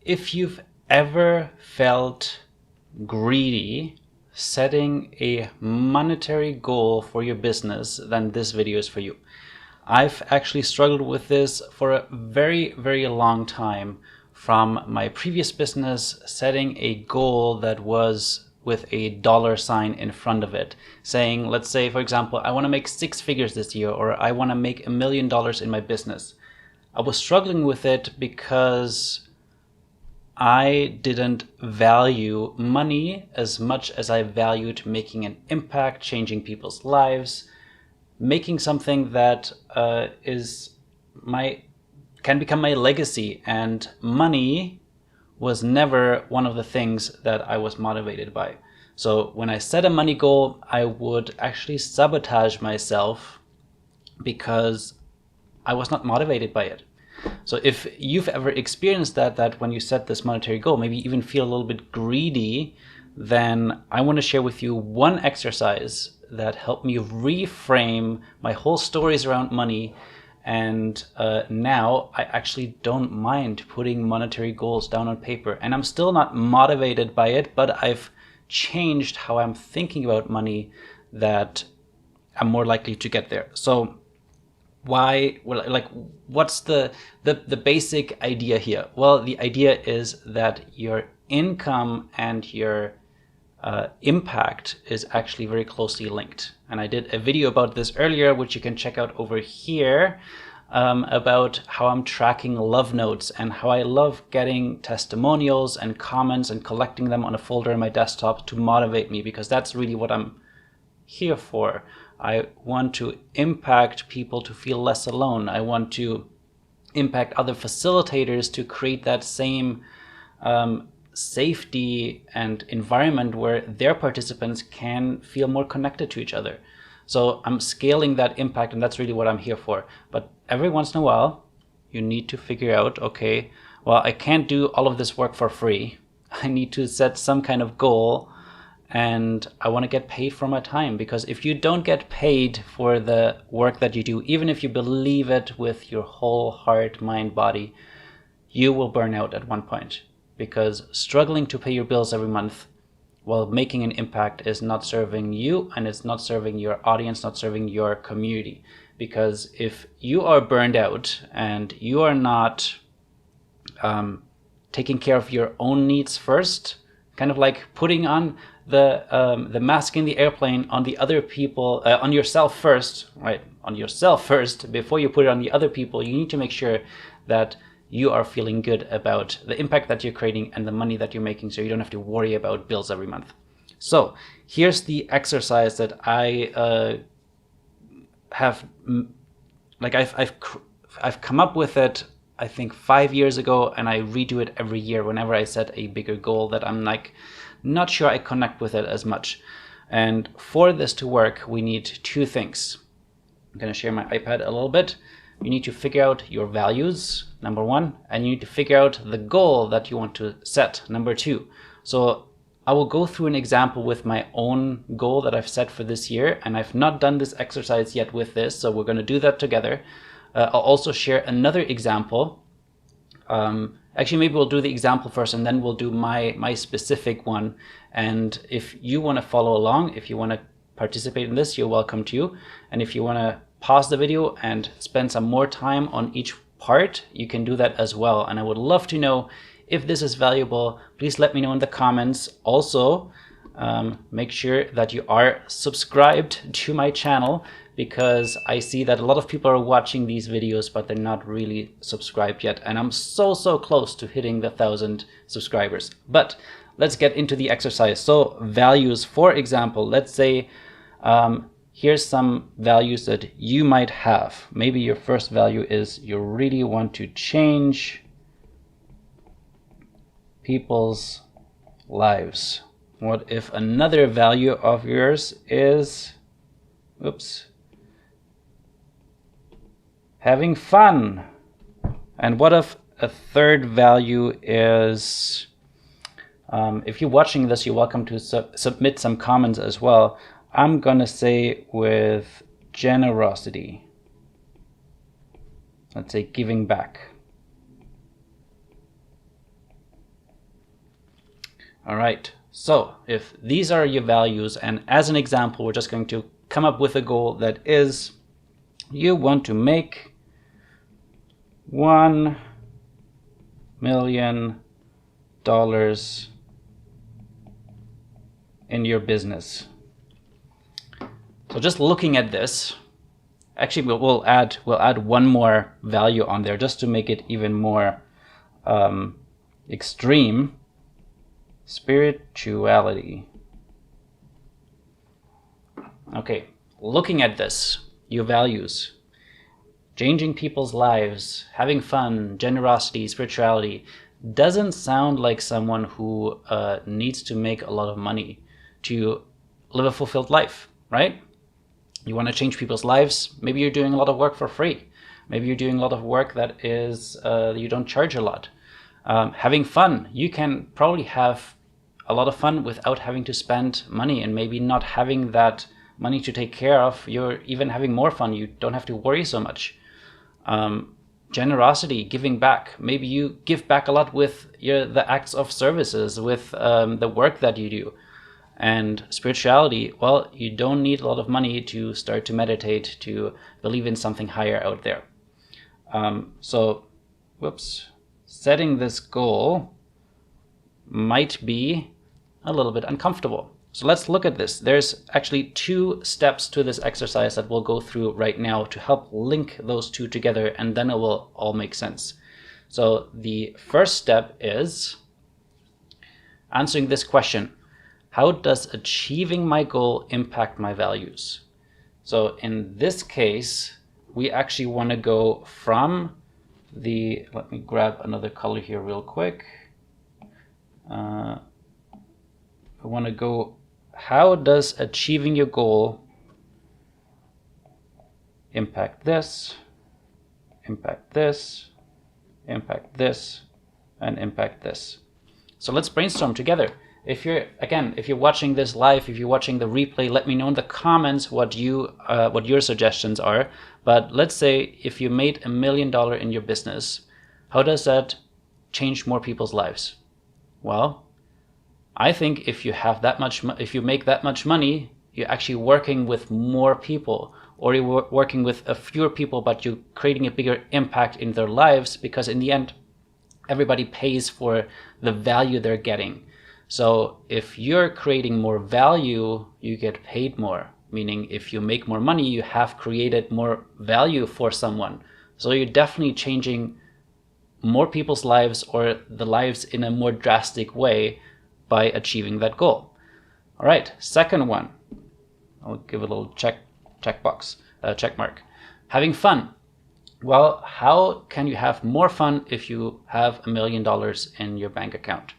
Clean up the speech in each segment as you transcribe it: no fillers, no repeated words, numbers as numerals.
If you've ever felt greedy setting a monetary goal for your business, then this video is for you. I've actually struggled with this for a very, very long time, from my previous business setting a goal that was with a dollar sign in front of it, saying, let's say, for example, I want to make 6 figures this year, or I want to make $1 million in my business. I was struggling with it because I didn't value money as much as I valued making an impact, changing people's lives, making something that can become my legacy. And money was never one of the things that I was motivated by. So when I set a money goal, I would actually sabotage myself because I was not motivated by it. So if you've ever experienced that when you set this monetary goal, maybe even feel a little bit greedy, then I want to share with you one exercise that helped me reframe my whole stories around money. And now I actually don't mind putting monetary goals down on paper. And I'm still not motivated by it, but I've changed how I'm thinking about money, that I'm more likely to get there. So why, well, like, what's the basic idea here? Well, the idea is that your income and your impact is actually very closely linked. And I did a video about this earlier, which you can check out over here, about how I'm tracking love notes and how I love getting testimonials and comments and collecting them on a folder on my desktop to motivate me, because that's really what I'm here for. I want to impact people to feel less alone. I want to impact other facilitators to create that same safety and environment where their participants can feel more connected to each other. So I'm scaling that impact, and that's really what I'm here for. But every once in a while, you need to figure out, okay, well, I can't do all of this work for free. I need to set some kind of goal, and I want to get paid for my time. Because if you don't get paid for the work that you do, even if you believe it with your whole heart, mind, body, you will burn out at one point. Because struggling to pay your bills every month while making an impact is not serving you, and it's not serving your audience, not serving your community. Because if you are burned out and you are not taking care of your own needs first, kind of like putting on the mask in the airplane on the other people, on yourself first, right? On yourself first before you put it on the other people. You need to make sure that you are feeling good about the impact that you're creating and the money that you're making, so you don't have to worry about bills every month. So here's the exercise that I have, like I've come up with it, I think 5 years ago, and I redo it every year whenever I set a bigger goal that I'm like not sure I connect with it as much. And for this to work, we need 2 things. I'm going to share my iPad a little bit. You need to figure out your values, number 1, and you need to figure out the goal that you want to set, number 2. So I will go through an example with my own goal that I've set for this year, and I've not done this exercise yet with this, so we're going to do that together. I'll also share another example. Actually, maybe we'll do the example first, and then we'll do my specific one. And if you want to follow along, if you want to participate in this, you're welcome to. And if you want to pause the video and spend some more time on each part, you can do that as well. And I would love to know if this is valuable. Please let me know in the comments. Also, make sure that you are subscribed to my channel, because I see that a lot of people are watching these videos, but they're not really subscribed yet. And I'm so close to hitting the 1,000 subscribers. But let's get into the exercise. So values, for example, let's say, here's some values that you might have. Maybe your first value is you really want to change people's lives. What if another value of yours is, having fun? And what if a third value is, if you're watching this, you're welcome to submit some comments as well. I'm gonna say with generosity. Let's say giving back. All right, so if these are your values, and as an example, we're just going to come up with a goal that is, you want to make $1 million in your business. So just looking at this, actually we'll add one more value on there just to make it even more extreme. Spirituality. Okay, looking at this, your values, changing people's lives, having fun, generosity, spirituality, doesn't sound like someone who needs to make a lot of money to live a fulfilled life, right? You want to change people's lives. Maybe you're doing a lot of work for free. Maybe you're doing a lot of work that is you don't charge a lot. Having fun, you can probably have a lot of fun without having to spend money, and maybe not having that money to take care of. You're even having more fun. You don't have to worry so much. Generosity, giving back. Maybe you give back a lot with the acts of services, with the work that you do. And spirituality, well, you don't need a lot of money to start to meditate, to believe in something higher out there. Setting this goal might be a little bit uncomfortable. So let's look at this. There's actually 2 steps to this exercise that we'll go through right now to help link those 2 together, and then it will all make sense. So the first step is answering this question: how does achieving my goal impact my values? So in this case, we actually want to go from let me grab another color here real quick. I want to go, how does achieving your goal impact this, impact this, impact this, and impact this? So let's brainstorm together. If you're watching this live, if you're watching the replay, let me know in the comments what your suggestions are. But let's say if you made $1 million in your business, how does that change more people's lives? Well, I think if you make that much money, you're actually working with more people, or you're working with a fewer people, but you're creating a bigger impact in their lives, because in the end, everybody pays for the value they're getting. So if you're creating more value, you get paid more, meaning if you make more money, you have created more value for someone. So you're definitely changing more people's lives, or the lives in a more drastic way, by achieving that goal. All right, second one, I'll give a little check mark. Having fun. Well, how can you have more fun if you have $1 million in your bank account?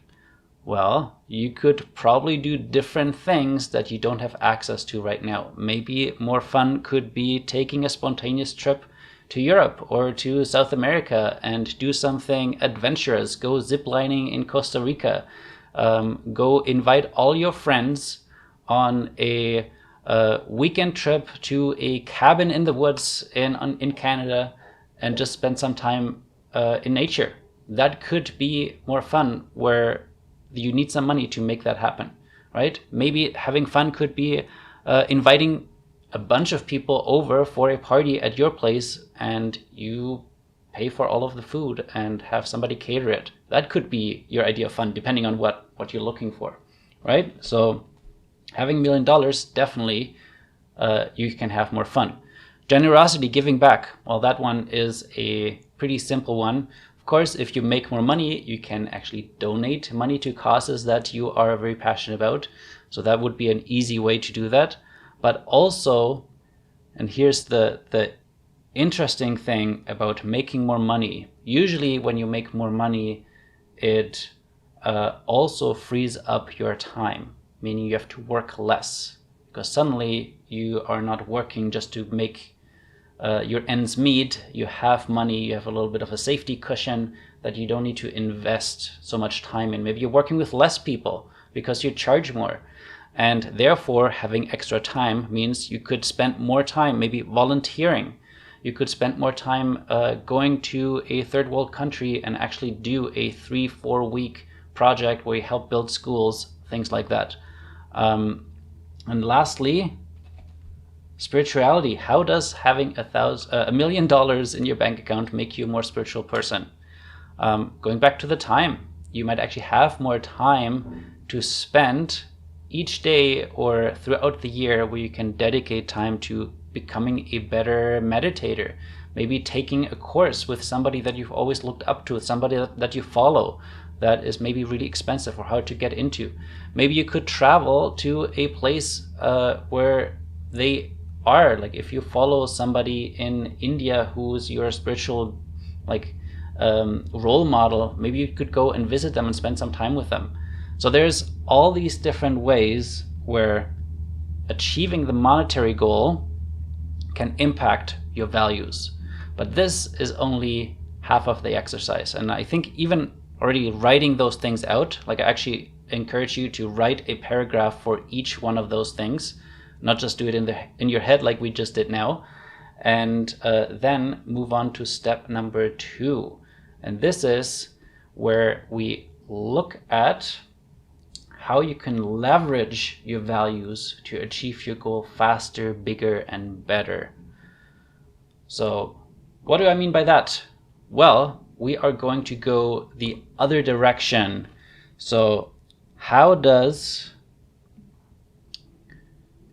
Well, you could probably do different things that you don't have access to right now. Maybe more fun could be taking a spontaneous trip to Europe or to South America and do something adventurous. Go ziplining in Costa Rica. Go invite all your friends on a weekend trip to a cabin in the woods in Canada, and just spend some time in nature. That could be more fun, where you need some money to make that happen, right? Maybe having fun could be inviting a bunch of people over for a party at your place, and you pay for all of the food and have somebody cater it. That could be your idea of fun, depending on what you're looking for, right? So having $1 million, definitely you can have more fun. Generosity, giving back. Well, that one is a pretty simple one. Of course, if you make more money, you can actually donate money to causes that you are very passionate about. So that would be an easy way to do that. But also, and here's the interesting thing about making more money. Usually when you make more money, it also frees up your time, meaning you have to work less, because suddenly you are not working just to make your ends meet. You have money, you have a little bit of a safety cushion that you don't need to invest so much time in. Maybe you're working with less people because you charge more. And therefore, having extra time means you could spend more time maybe volunteering. You could spend more time going to a third world country and actually do a 3-4 week project where you help build schools, things like that. And lastly, spirituality. How does having $1 million in your bank account make you a more spiritual person? Going back to the time, you might actually have more time to spend each day or throughout the year where you can dedicate time to becoming a better meditator, maybe taking a course with somebody that you've always looked up to, somebody that you follow that is maybe really expensive or hard to get into. Maybe you could travel to a place where they are, like if you follow somebody in India who's your spiritual role model, maybe you could go and visit them and spend some time with them. So there's all these different ways where achieving the monetary goal can impact your values. But this is only half of the exercise. And I think even already writing those things out, like I actually encourage you to write a paragraph for each one of those things, not just do it in your head like we just did now, and then move on to step number 2. And this is where we look at how you can leverage your values to achieve your goal faster, bigger, and better. So what do I mean by that? Well, we are going to go the other direction. So how does,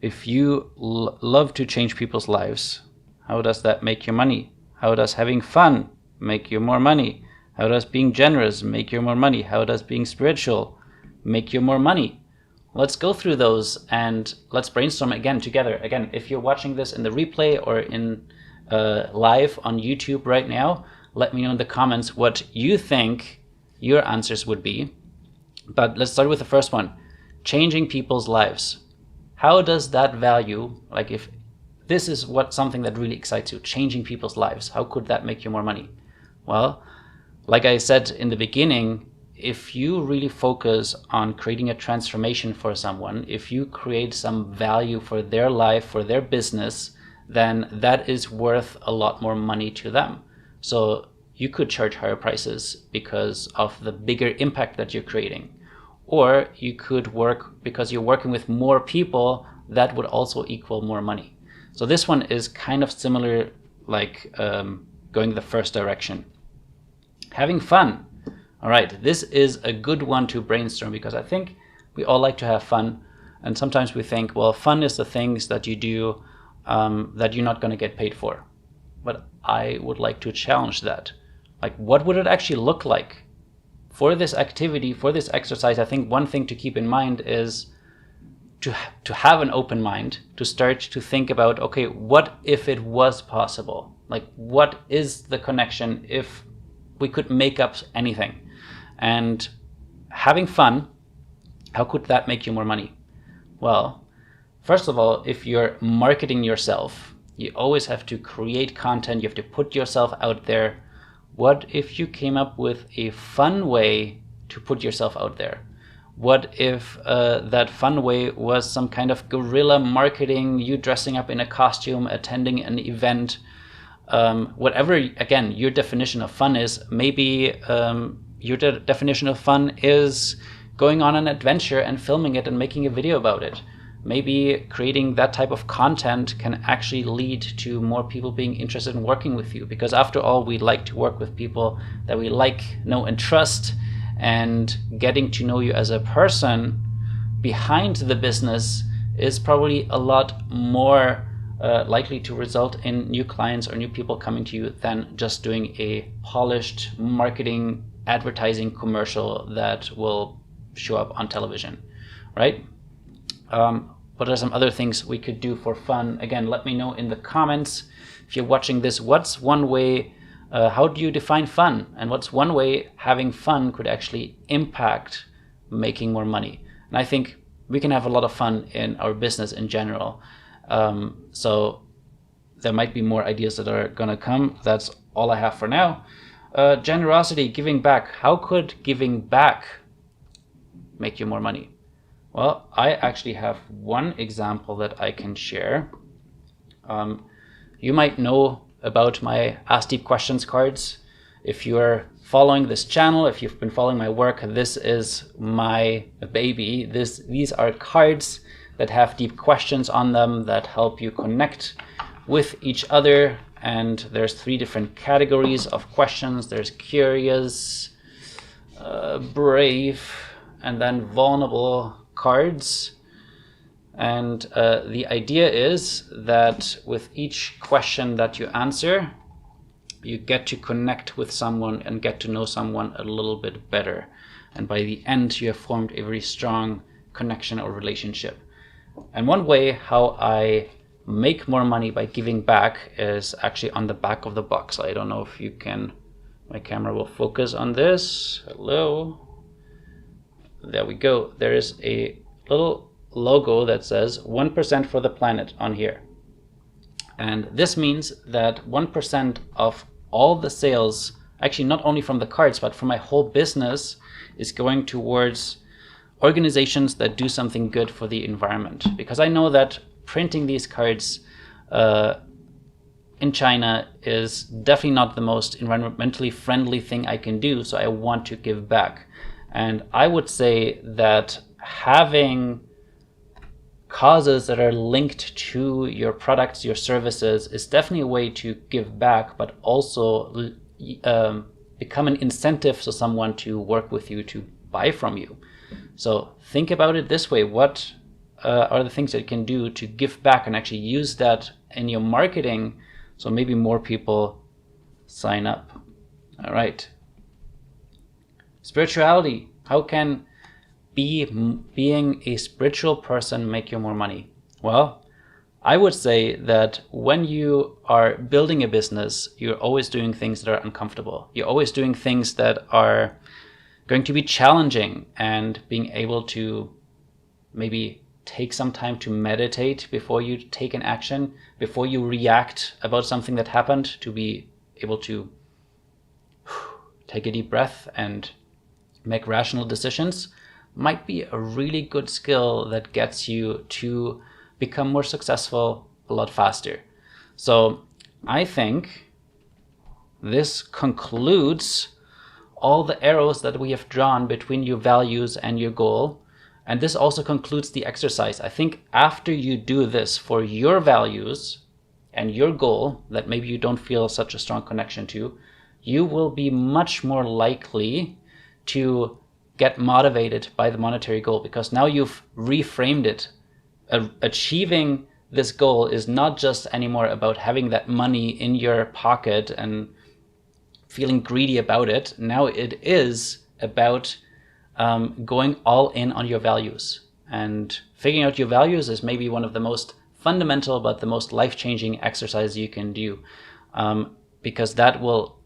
if you love to change people's lives, how does that make you money? How does having fun make you more money? How does being generous make you more money? How does being spiritual make you more money? Let's go through those and let's brainstorm again together. Again, if you're watching this in the replay or in live on YouTube right now, let me know in the comments what you think your answers would be. But let's start with the first one, changing people's lives. How does that value, like if this is something that really excites you, changing people's lives, how could that make you more money? Well, like I said in the beginning, if you really focus on creating a transformation for someone, if you create some value for their life, for their business, then that is worth a lot more money to them. So you could charge higher prices because of the bigger impact that you're creating. Or you could work because you're working with more people, that would also equal more money. So this one is kind of similar, like going the first direction. Having fun. All right, this is a good one to brainstorm because I think we all like to have fun. And sometimes we think, well, fun is the things that you do that you're not going to get paid for. But I would like to challenge that. Like, what would it actually look like? For this activity, for this exercise, I think one thing to keep in mind is to have an open mind, to start to think about, okay, what if it was possible? Like, what is the connection if we could make up anything? And having fun, how could that make you more money? Well, first of all, if you're marketing yourself, you always have to create content, you have to put yourself out there. What if you came up with a fun way to put yourself out there? What if that fun way was some kind of guerrilla marketing, you dressing up in a costume, attending an event, whatever, again, your definition of fun is. Maybe your definition of fun is going on an adventure and filming it and making a video about it. Maybe creating that type of content can actually lead to more people being interested in working with you, because after all, we like to work with people that we like, know, and trust, and getting to know you as a person behind the business is probably a lot more likely to result in new clients or new people coming to you than just doing a polished marketing advertising commercial that will show up on television, right? What are some other things we could do for fun? Again, let me know in the comments. If you're watching this, what's one way, how do you define fun? And what's one way having fun could actually impact making more money? And I think we can have a lot of fun in our business in general. So there might be more ideas that are gonna come. That's all I have for now. Generosity, giving back. How could giving back make you more money? Well, I actually have one example that I can share. You might know about my Ask Deep Questions cards. If you're following this channel, if you've been following my work, this is my baby. These are cards that have deep questions on them that help you connect with each other. And there's 3 different categories of questions. There's curious, brave, and then vulnerable cards. And the idea is that with each question that you answer, you get to connect with someone and get to know someone a little bit better. And by the end, you have formed a very strong connection or relationship. And one way how I make more money by giving back is actually on the back of the box. I don't know if you can, my camera will focus on this. Hello. There we go. There is a little logo that says 1% for the planet on here. And this means that 1% of all the sales, actually not only from the cards, but from my whole business, is going towards organizations that do something good for the environment. Because I know that printing these cards in China is definitely not the most environmentally friendly thing I can do, so I want to give back. And I would say that having causes that are linked to your products, your services, is definitely a way to give back, but also become an incentive for someone to work with you, to buy from you. So think about it this way. What are the things that you can do to give back and actually use that in your marketing so maybe more people sign up? All right. Spirituality. How can being a spiritual person make you more money? Well, I would say that when you are building a business, you're always doing things that are uncomfortable. You're always doing things that are going to be challenging, and being able to maybe take some time to meditate before you take an action, before you react about something that happened, to be able to take a deep breath and make rational decisions, might be a really good skill that gets you to become more successful a lot faster. So I think this concludes all the arrows that we have drawn between your values and your goal. And this also concludes the exercise. I think after you do this for your values and your goal that maybe you don't feel such a strong connection to, you will be much more likely to get motivated by the monetary goal, because now you've reframed it. Achieving this goal is not just anymore about having that money in your pocket and feeling greedy about it. Now it is about going all in on your values. And figuring out your values is maybe one of the most fundamental but the most life-changing exercise you can do, because that will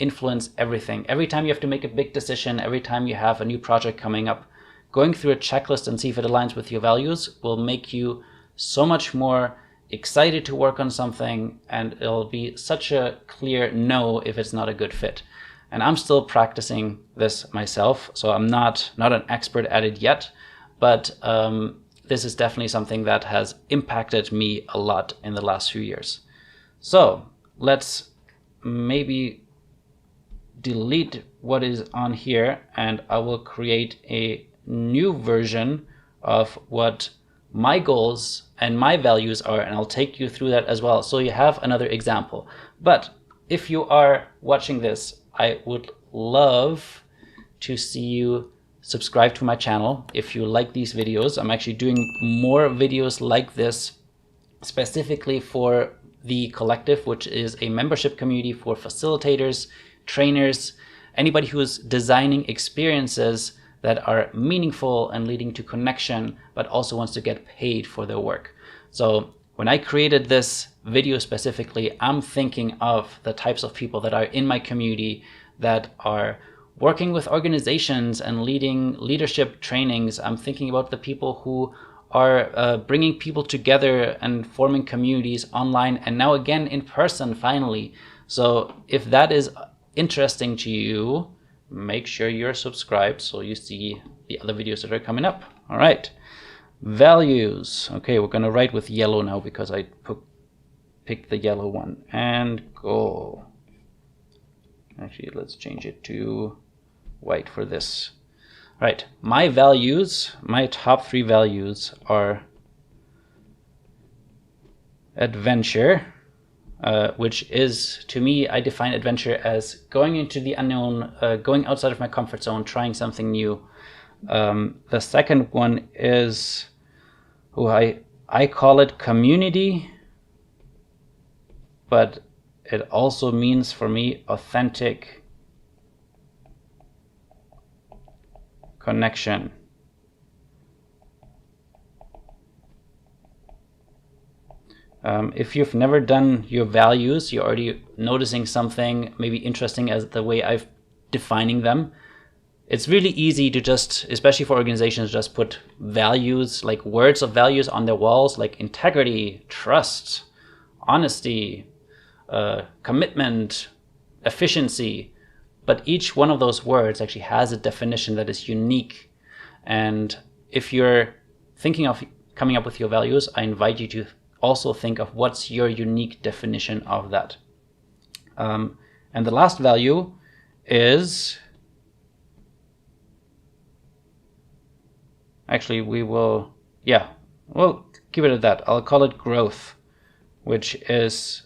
influence everything. Every time you have to make a big decision, every time you have a new project coming up, going through a checklist and see if it aligns with your values will make you so much more excited to work on something, and it'll be such a clear no if it's not a good fit. And I'm still practicing this myself, so I'm not an expert at it yet, but this is definitely something that has impacted me a lot in the last few years. So let's maybe delete what is on here, and I will create a new version of what my goals and my values are, and I'll take you through that as well, so you have another example. But if you are watching this, I would love to see you subscribe to my channel. If you like these videos, I'm actually doing more videos like this specifically for the Collective, which is a membership community for facilitators, trainers, anybody who is designing experiences that are meaningful and leading to connection, but also wants to get paid for their work. So when I created this video specifically, I'm thinking of the types of people that are in my community that are working with organizations and leading leadership trainings. I'm thinking about the people who are bringing people together and forming communities online, and now again in person finally. So if that is interesting to you, make sure you're subscribed so you see the other videos that are coming up. All right, values. Okay, we're gonna write with yellow now because I picked the yellow one. And goal. Actually, let's change it to white for this. Right, my values, my top 3 values are adventure, which is, to me, I define adventure as going into the unknown, going outside of my comfort zone, trying something new. The second one is, I call it community, but it also means for me authentic connection. If you've never done your values, you're already noticing something maybe interesting as the way I've defining them. It's really easy to just, especially for organizations, just put values, like words of values on their walls, like integrity, trust, honesty, commitment, efficiency. But each one of those words actually has a definition that is unique. And if you're thinking of coming up with your values, I invite you to also think of what's your unique definition of that. And the last value is, actually we'll keep it at that. I'll call it growth, which is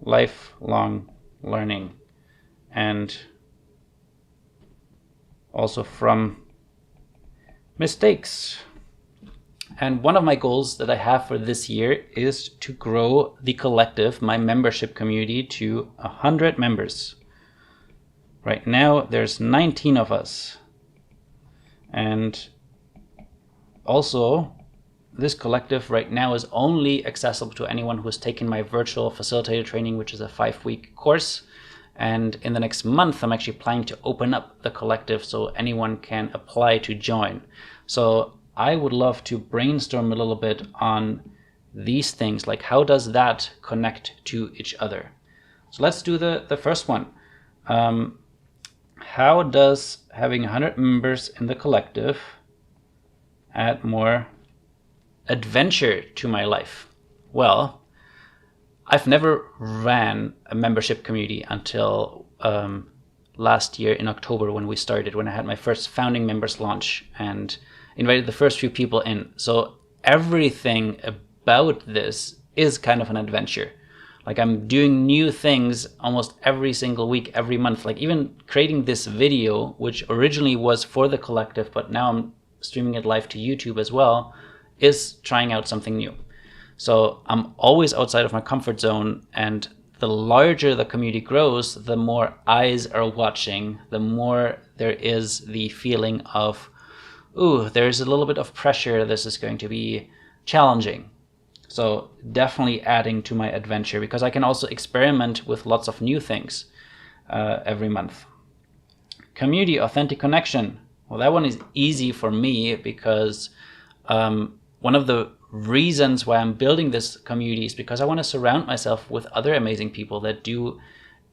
lifelong learning, and also from mistakes. And one of my goals that I have for this year is to grow the collective, my membership community, to 100 members. Right now there's 19 of us, and also this collective right now is only accessible to anyone who has taken my virtual facilitator training, which is a 5-week course. And in the next month, I'm actually planning to open up the collective so anyone can apply to join. So I would love to brainstorm a little bit on these things, like how does that connect to each other? So let's do the first one. How does having 100 members in the collective add more adventure to my life? Well, I've never ran a membership community until last year in October when we started, when I had my first founding members launch and invited the first few people in. So everything about this is kind of an adventure. Like, I'm doing new things almost every single week, every month. Like, even creating this video, which originally was for the collective, but now I'm streaming it live to YouTube as well, is trying out something new. So I'm always outside of my comfort zone, and the larger the community grows, the more eyes are watching, the more there is the feeling of, ooh, there's a little bit of pressure, this is going to be challenging. So definitely adding to my adventure, because I can also experiment with lots of new things every month. Community, authentic connection. Well, that one is easy for me because one of the reasons why I'm building this community is because I want to surround myself with other amazing people that do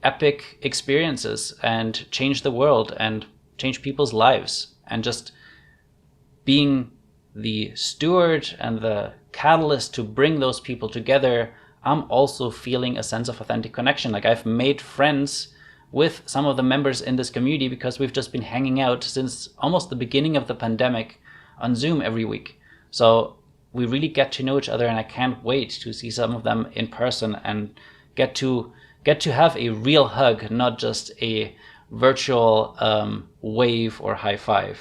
epic experiences and change the world and change people's lives. And just being the steward and the catalyst to bring those people together, I'm also feeling a sense of authentic connection. Like, I've made friends with some of the members in this community because we've just been hanging out since almost the beginning of the pandemic on Zoom every week. So we really get to know each other, and I can't wait to see some of them in person and get to have a real hug, not just a virtual wave or high five.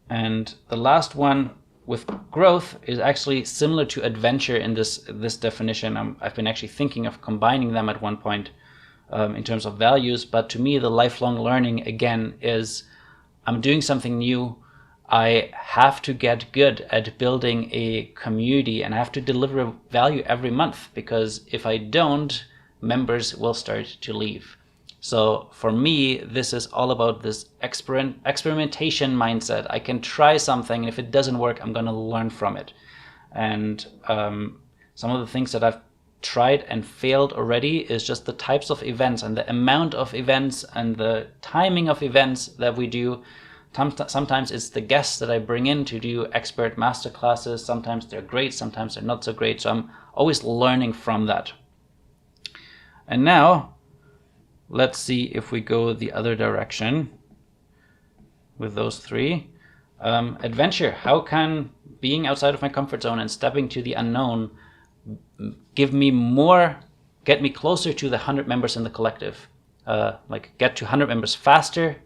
And the last one with growth is actually similar to adventure in this definition. I've been actually thinking of combining them at one point in terms of values, but to me the lifelong learning again is I'm doing something new. I have to get good at building a community, and I have to deliver value every month, because if I don't, members will start to leave. So for me, this is all about this experimentation mindset. I can try something, and if it doesn't work, I'm going to learn from it. And some of the things that I've tried and failed already is just the types of events and the amount of events and the timing of events that we do. Sometimes it's the guests that I bring in to do expert masterclasses. Sometimes they're great, sometimes they're not so great. So I'm always learning from that. And now let's see if we go the other direction with those three. Adventure. How can being outside of my comfort zone and stepping to the unknown get me closer to the 100 members in the collective? Like get to 100 members faster,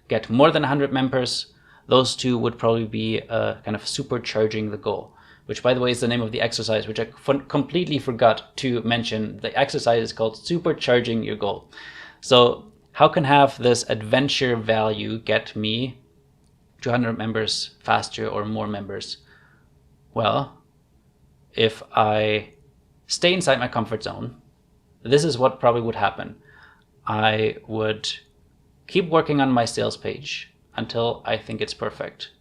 get more than 100 members. Those two would probably be kind of supercharging the goal, which, by the way, is the name of the exercise, which I completely forgot to mention. The exercise is called Supercharging Your Goal. So how can have this adventure value get me to 100 members faster or more members? Well, if I stay inside my comfort zone, this is what probably would happen. I would keep working on my sales page until I think it's perfect.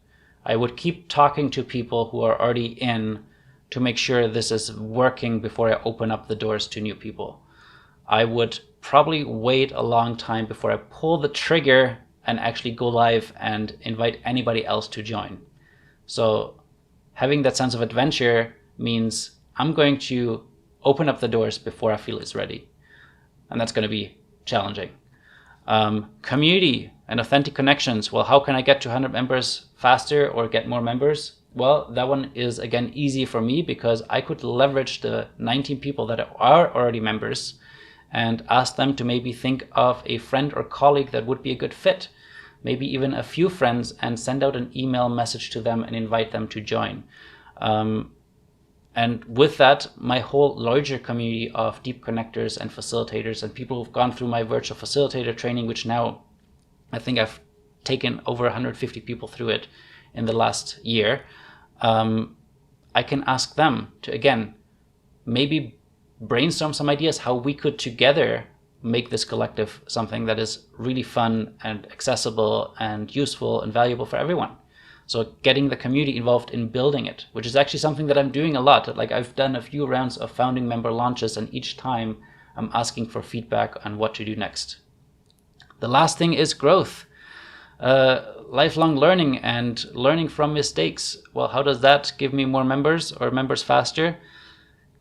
I would keep talking to people who are already in to make sure this is working before I open up the doors to new people. I would probably wait a long time before I pull the trigger and actually go live and invite anybody else to join. So having that sense of adventure means I'm going to open up the doors before I feel it's ready. And that's going to be challenging. Community and authentic connections. Well, how can I get to 100 members faster or get more members? Well, that one is, again, easy for me because I could leverage the 19 people that are already members and ask them to maybe think of a friend or colleague that would be a good fit, maybe even a few friends, and send out an email message to them and invite them to join. And with that, my whole larger community of deep connectors and facilitators and people who've gone through my virtual facilitator training, which now I think I've taken over 150 people through it in the last year, I can ask them to, again, maybe brainstorm some ideas how we could together make this collective something that is really fun and accessible and useful and valuable for everyone. So getting the community involved in building it, which is actually something that I'm doing a lot. Like I've done a few rounds of founding member launches, and each time I'm asking for feedback on what to do next. The last thing is growth. Lifelong learning and learning from mistakes. Well, how does that give me more members or members faster?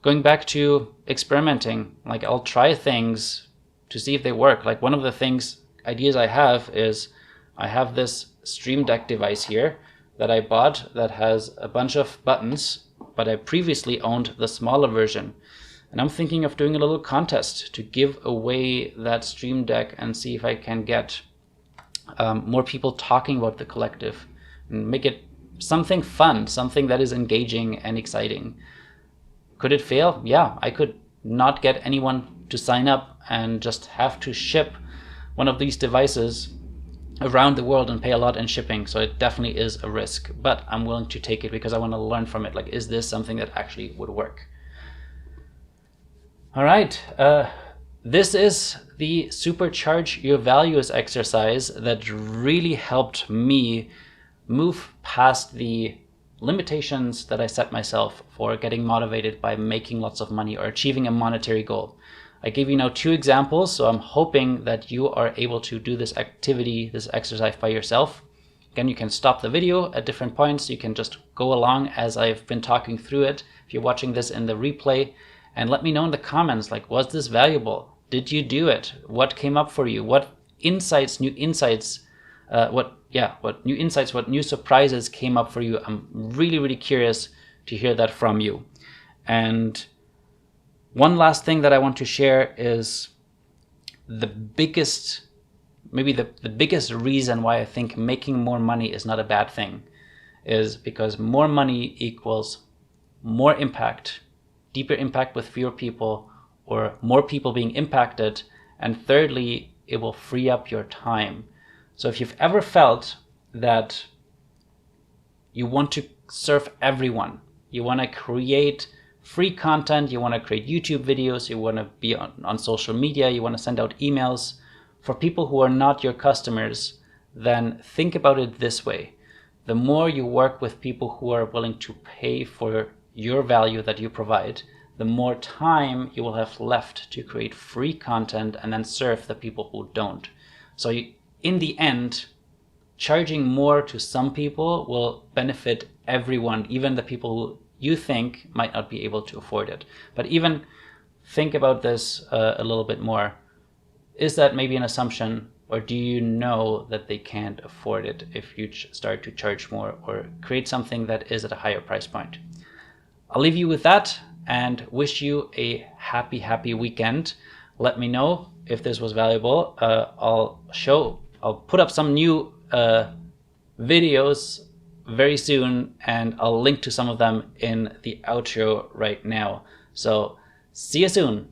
Going back to experimenting, like I'll try things to see if they work. Like one of the ideas I have is I have this Stream Deck device here that I bought that has a bunch of buttons, but I previously owned the smaller version. And I'm thinking of doing a little contest to give away that Stream Deck and see if I can get more people talking about the collective and make it something fun, something that is engaging and exciting. Could it fail? Yeah, I could not get anyone to sign up and just have to ship one of these devices around the world and pay a lot in shipping. So it definitely is a risk, but I'm willing to take it because I want to learn from it. Like, is this something that actually would work? All right. This is the Supercharge Your Values exercise that really helped me move past the limitations that I set myself for getting motivated by making lots of money or achieving a monetary goal. I gave you now 2 examples, so I'm hoping that you are able to do this activity, this exercise by yourself. Again, you can stop the video at different points. You can just go along as I've been talking through it. If you're watching this in the replay, and let me know in the comments, like, was this valuable? Did you do it? What came up for you? What insights, what new surprises came up for you? I'm really, really curious to hear that from you. And one last thing that I want to share is the biggest reason why I think making more money is not a bad thing is because more money equals more impact, deeper impact with fewer people, or more people being impacted. And thirdly, it will free up your time. So if you've ever felt that you want to serve everyone, you want to create free content, you want to create YouTube videos, you want to be on social media, you want to send out emails for people who are not your customers, then think about it this way. The more you work with people who are willing to pay for your value that you provide, the more time you will have left to create free content and then serve the people who don't. So in the end, charging more to some people will benefit everyone, even the people who you think might not be able to afford it. But even think about this a little bit more. Is that maybe an assumption, or do you know that they can't afford it if you start to charge more or create something that is at a higher price point? I'll leave you with that and wish you a happy weekend. Let me know if this was valuable. I'll put up some new videos very soon, and I'll link to some of them in the outro right now. So see you soon.